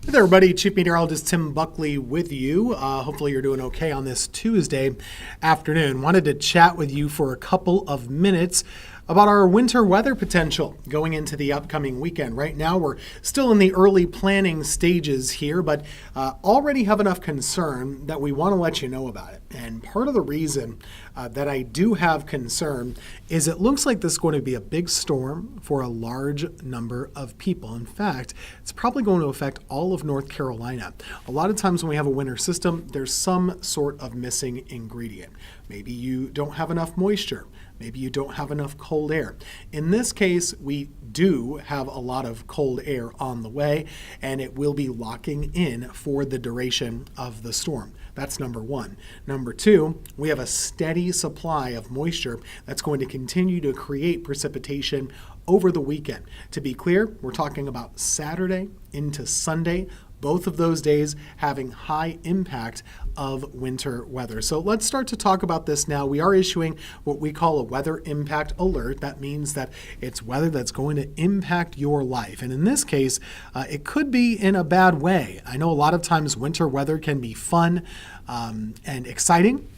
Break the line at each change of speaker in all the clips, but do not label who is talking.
Hey there, everybody. Chief Meteorologist Tim Buckley with you. Hopefully you're doing okay on this Tuesday afternoon. Wanted to chat with you for a couple of minutes about our winter weather potential going into the upcoming weekend. Right now, we're still in the early planning stages here, but already have enough concern that we want to let you know about it. And part of the reason that I do have concern is it looks like this is going to be a big storm for a large number of people. In fact, it's probably going to affect all of North Carolina. A lot of times when we have a winter system, there's some sort of missing ingredient. Maybe you don't have enough moisture. Maybe you don't have enough cold air. In this case, we do have a lot of cold air on the way, and it will be locking in for the duration of the storm. That's number one. Number two, we have a steady supply of moisture that's going to continue to create precipitation over the weekend. To be clear, we're talking about Saturday into Sunday, both of those days having high impact of winter weather. So let's start to talk about this now. We are issuing what we call a weather impact alert. That means that it's weather that's going to impact your life. And in this case, it could be in a bad way. I know a lot of times winter weather can be fun and exciting,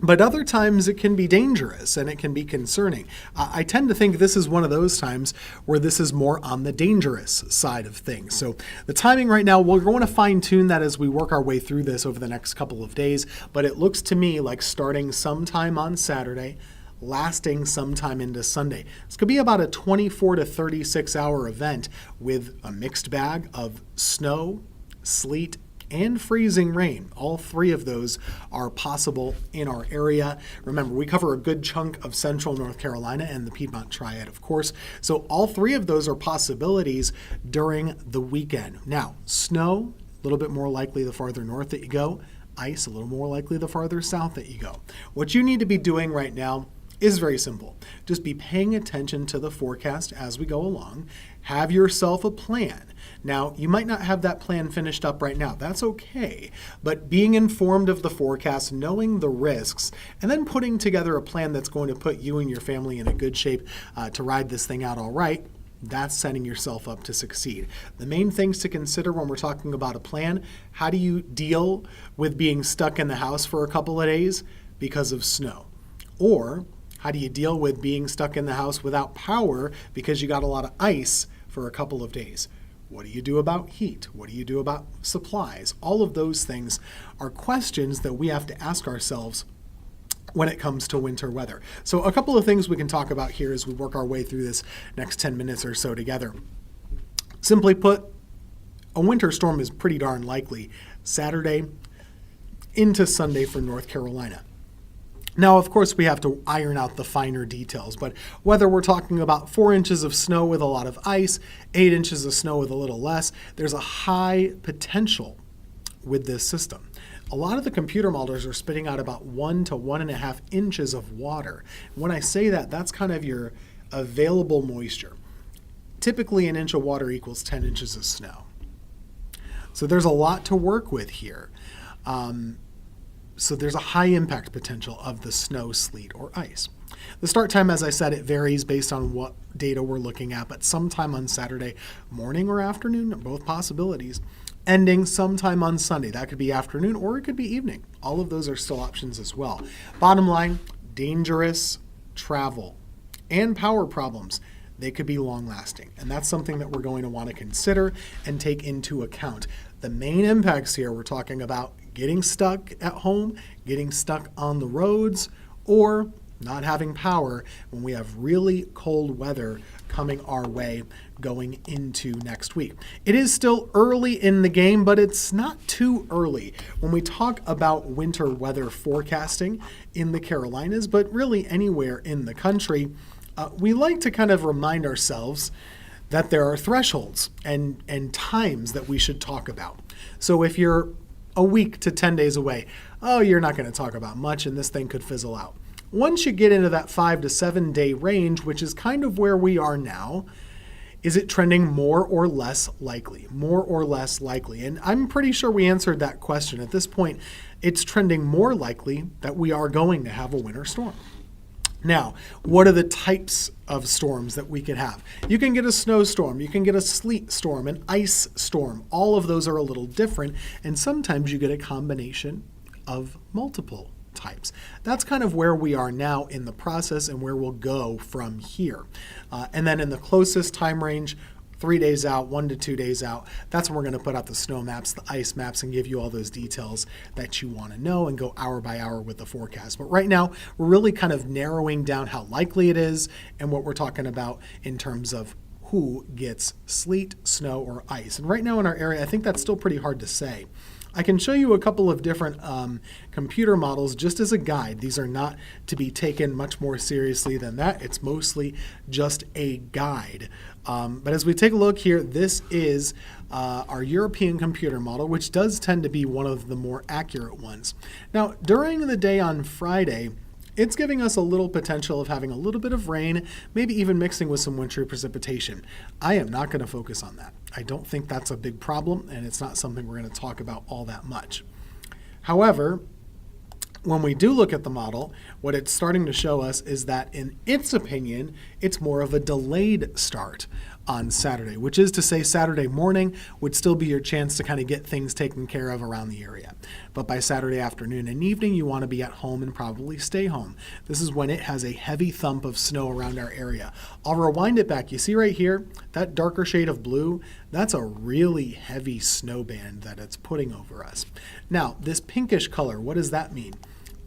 but other times it can be dangerous and it can be concerning. I tend to think this is one of those times where this is more on the dangerous side of things. So the timing right now, we're going to fine tune that as we work our way through this over the next couple of days. But it looks to me like starting sometime on Saturday, lasting sometime into Sunday. This could be about a 24 to 36 hour event with a mixed bag of snow, sleet, and freezing rain. All three of those are possible in our area. Remember, we cover a good chunk of central North Carolina and the Piedmont Triad, of course. So all three of those are possibilities during the weekend. Now, snow, a little bit more likely the farther north that you go. Ice, a little more likely the farther south that you go. What you need to be doing right now is very simple. Just be paying attention to the forecast as we go along. Have yourself a plan. Now, you might not have that plan finished up right now. That's okay. But being informed of the forecast, knowing the risks, and then putting together a plan that's going to put you and your family in a good shape to ride this thing out all right, that's setting yourself up to succeed. The main things to consider when we're talking about a plan: how do you deal with being stuck in the house for a couple of days because of snow? Or how do you deal with being stuck in the house without power because you got a lot of ice for a couple of days? What do you do about heat? What do you do about supplies? All of those things are questions that we have to ask ourselves when it comes to winter weather. So a couple of things we can talk about here as we work our way through this next 10 minutes or so together. Simply put, a winter storm is pretty darn likely Saturday into Sunday for North Carolina. Now, of course, we have to iron out the finer details, but whether we're talking about 4 inches of snow with a lot of ice, 8 inches of snow with a little less, there's a high potential with this system. A lot of the computer models are spitting out about 1 to 1.5 inches of water. When I say that, that's kind of your available moisture. Typically, an inch of water equals 10 inches of snow. So there's a lot to work with here. So there's a high impact potential of the snow, sleet, or ice. The start time, as I said, it varies based on what data we're looking at, but sometime on Saturday morning or afternoon, both possibilities. Ending sometime on Sunday. That could be afternoon or it could be evening. All of those are still options as well. Bottom line, dangerous travel and power problems. They could be long lasting. And that's something that we're going to want to consider and take into account. The main impacts here, we're talking about getting stuck at home, getting stuck on the roads, or not having power when we have really cold weather coming our way going into next week. It is still early in the game, but it's not too early when we talk about winter weather forecasting in the Carolinas, but really anywhere in the country. We like to kind of remind ourselves that there are thresholds and times that we should talk about. So if you're a week to 10 days away, you're not going to talk about much and this thing could fizzle out. Once you get into that 5 to 7 day range, which is kind of where we are now, is it trending more or less likely? More or less likely. And I'm pretty sure we answered that question. At this point, it's trending more likely that we are going to have a winter storm. Now, what are the types of storms that we could have? You can get a snowstorm, you can get a sleet storm, an ice storm. All of those are a little different, and sometimes you get a combination of multiple types. That's kind of where we are now in the process and where we'll go from here. And then in the closest time range, 3 days out, 1 to 2 days out, that's when we're going to put out the snow maps, the ice maps, and give you all those details that you want to know and go hour by hour with the forecast. But right now, we're really kind of narrowing down how likely it is and what we're talking about in terms of who gets sleet, snow, or ice. And right now in our area, I think that's still pretty hard to say. I can show you a couple of different computer models just as a guide. These are not to be taken much more seriously than that. It's mostly just a guide. But as we take a look here, this is our European computer model, which does tend to be one of the more accurate ones. Now, during the day on Friday, it's giving us a little potential of having a little bit of rain, maybe even mixing with some wintry precipitation. I am not going to focus on that. I don't think that's a big problem, and it's not something we're going to talk about all that much. However, when we do look at the model, what it's starting to show us is that in its opinion, it's more of a delayed start on Saturday, which is to say Saturday morning would still be your chance to kind of get things taken care of around the area. But by Saturday afternoon and evening, you want to be at home and probably stay home. This is when it has a heavy thump of snow around our area. I'll rewind it back. You see right here, that darker shade of blue, that's a really heavy snow band that it's putting over us. Now, this pinkish color, what does that mean?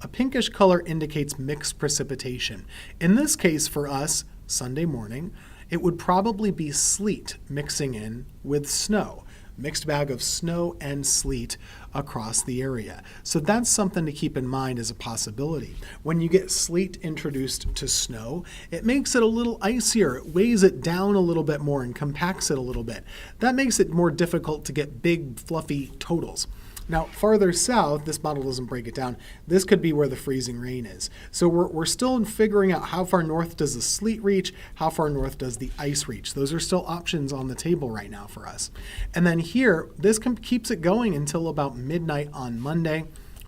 A pinkish color indicates mixed precipitation. In this case for us, Sunday morning, it would probably be sleet mixing in with snow. Mixed bag of snow and sleet across the area. So that's something to keep in mind as a possibility. When you get sleet introduced to snow, it makes it a little icier. It weighs it down a little bit more and compacts it a little bit. That makes it more difficult to get big, fluffy totals. Now, farther south, this model doesn't break it down. This could be where the freezing rain is. So we're still figuring out how far north does the sleet reach, how far north does the ice reach. Those are still options on the table right now for us. And then here, this keeps it going until about midnight on Monday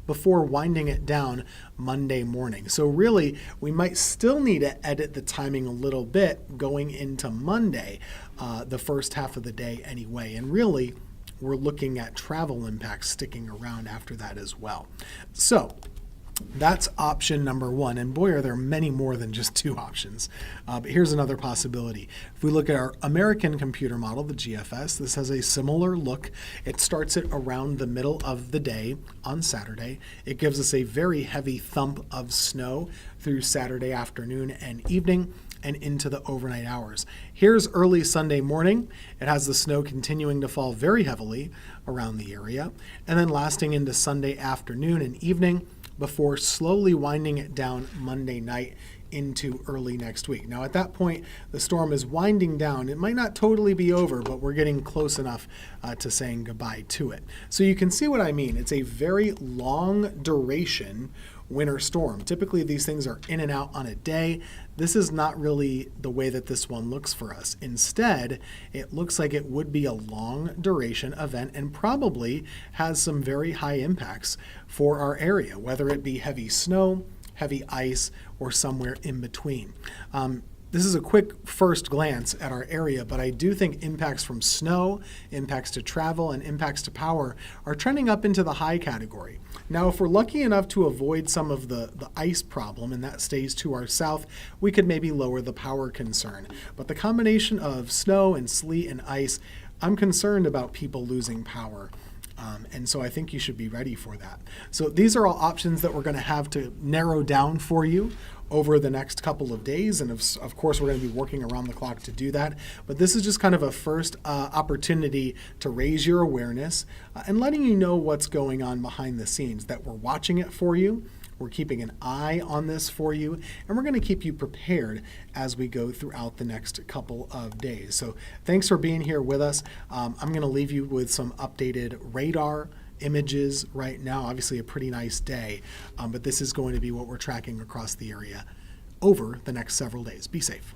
before winding it down Monday morning. So really, we might still need to edit the timing a little bit going into Monday, the first half of the day anyway. And really, we're looking at travel impacts sticking around after that as well. So that's option number one. And boy, are there many more than just two options. But here's another possibility. If we look at our American computer model, the GFS, this has a similar look. It starts it around the middle of the day on Saturday. It gives us a very heavy thump of snow through Saturday afternoon and evening and into the overnight hours. Here's early Sunday morning. It has the snow continuing to fall very heavily around the area, and then lasting into Sunday afternoon and evening before slowly winding it down Monday night into early next week. Now at that point, the storm is winding down. It might not totally be over, but we're getting close enough to saying goodbye to it. So you can see what I mean. It's a very long duration winter storm. Typically these things are in and out on a day. This is not really the way that this one looks for us. Instead, it looks like it would be a long duration event and probably has some very high impacts for our area, whether it be heavy snow, heavy ice, or somewhere in between. This is a quick first glance at our area, but I do think impacts from snow, impacts to travel, and impacts to power are trending up into the high category. Now, if we're lucky enough to avoid some of the ice problem, and that stays to our south, we could maybe lower the power concern. But the combination of snow and sleet and ice, I'm concerned about people losing power. And so I think you should be ready for that. So these are all options that we're going to have to narrow down for you over the next couple of days. And of course, we're going to be working around the clock to do that. But this is just kind of a first opportunity to raise your awareness and letting you know what's going on behind the scenes, that we're watching it for you. We're keeping an eye on this for you, and we're going to keep you prepared as we go throughout the next couple of days. So thanks for being here with us. I'm going to leave you with some updated radar images right now. Obviously a pretty nice day, but this is going to be what we're tracking across the area over the next several days. Be safe.